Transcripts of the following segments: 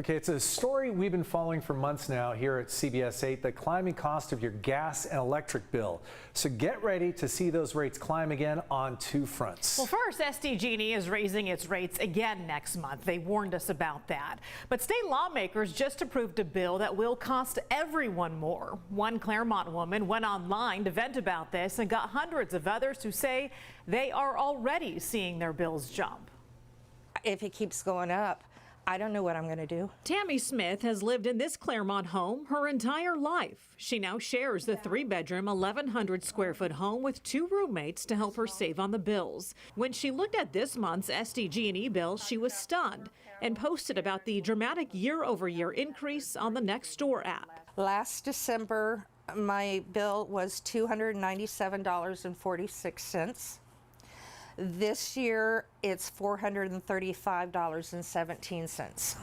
Okay, it's a story we've been following for months now here at CBS 8, the climbing cost of your gas and electric bill. So get ready to see those rates climb again on two fronts. Well, first, SDG&E is raising its rates again next month. They warned us about that. But state lawmakers just approved a bill that will cost everyone more. One Clairemont woman went online to vent about this and got hundreds of others who say they are already seeing their bills jump. If it keeps going up, I don't know what I'm going to do. Tammy Smith has lived in this Clairemont home her entire life. She now shares the three-bedroom, 1,100 square foot home with two roommates to help her save on the bills. When she looked at this month's SDG&E bill, she was stunned and posted about the dramatic year-over-year increase on the NextDoor app. Last December, my bill was $297.46. This year, it's $435.17.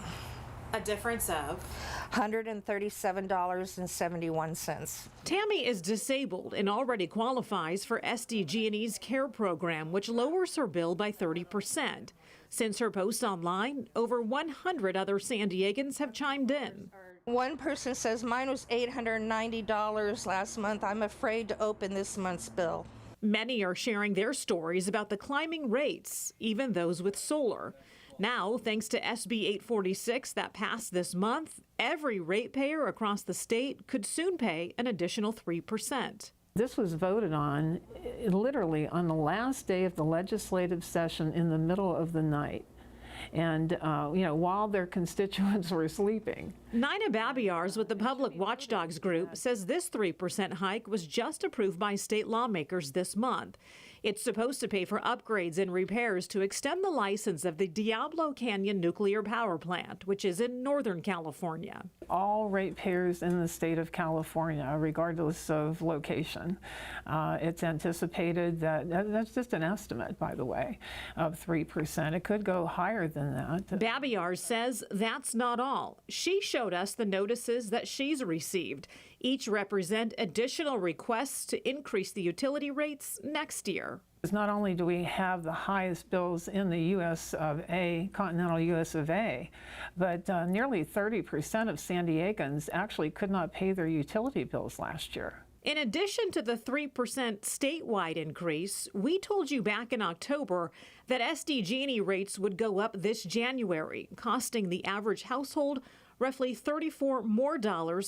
A difference of $137.71. Tammy is disabled and already qualifies for SDG&E's CARE program, which lowers her bill by 30%. Since her post online, over 100 other San Diegans have chimed in. One person says mine was $890 last month. I'm afraid to open this month's bill. Many are sharing their stories about the climbing rates, even those with solar. Now, thanks to SB 846 that passed this month, every ratepayer across the state could soon pay an additional 3%. This was voted on literally on the last day of the legislative session in the middle of the night. And, while their constituents were sleeping. Nina Babiars with the Public Watchdogs Group says this 3% hike was just approved by state lawmakers this month. It's supposed to pay for upgrades and repairs to extend the license of the Diablo Canyon nuclear power plant, which is in Northern California. All ratepayers in the state of California, regardless of location. It's anticipated that's just an estimate, by the way, of 3%. It could go higher than that. Babiars says that's not all. She showed us the notices that she's received. Each represent additional requests to increase the utility rates next year. Not only do we have the highest bills in the U.S. of A., continental U.S. of A., but nearly 30% of San Diegans actually could not pay their utility bills last year. In addition to the 3% statewide increase, we told you back in October that SDG&E rates would go up this January, costing the average household roughly $34 more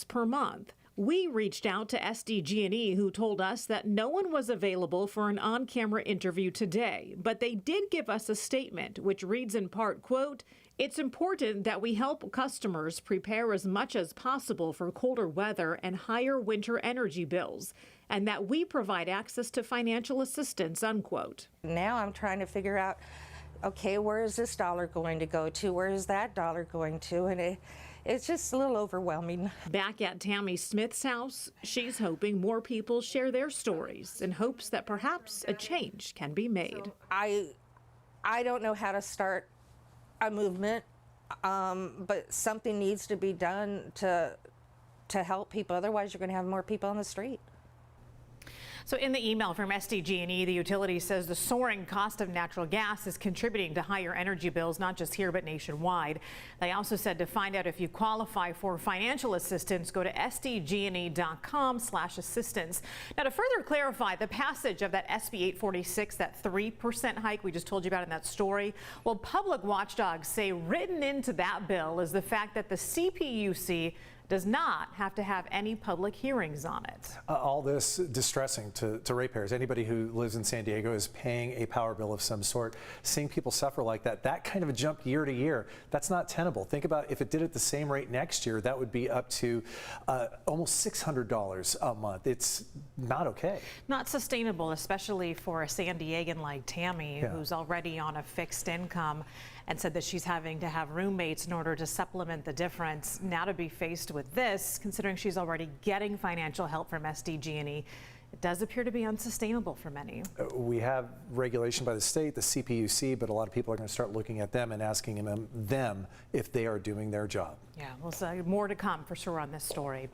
per month. We reached out to SDG&E, who told us that no one was available for an on-camera interview today, but they did give us a statement which reads in part, quote, "It's important that we help customers prepare as much as possible for colder weather and higher winter energy bills, and that we provide access to financial assistance," unquote. Now I'm trying to figure out, okay, where is this dollar going to go to? Where is that dollar going to? And it's just a little overwhelming. Back at Tammy Smith's house, she's hoping more people share their stories in hopes that perhaps a change can be made. I don't know how to start a movement, but something needs to be done to help people. Otherwise, you're going to have more people on the street. So in the email from SDG&E, the utility says the soaring cost of natural gas is contributing to higher energy bills, not just here, but nationwide. They also said to find out if you qualify for financial assistance, go to sdgne.com/assistance. Now, to further clarify the passage of that SB 846, that 3% hike we just told you about in that story, well, public watchdogs say written into that bill is the fact that the CPUC does not have to have any public hearings on it. All this distressing to ratepayers. Anybody who lives in San Diego is paying a power bill of some sort. Seeing people suffer like that kind of a jump year to year, that's not tenable. Think about if it did at the same rate next year, that would be up to almost $600 a month. It's not okay. Not sustainable, especially for a San Diegan like Tammy, who's already on a fixed income and said that she's having to have roommates in order to supplement the difference. Now to be faced with this, considering she's already getting financial help from SDG&E, it does appear to be unsustainable for many. We have regulation by the state, the CPUC, but a lot of people are going to start looking at them and asking them if they are doing their job. Yeah, we'll see more to come for sure on this story.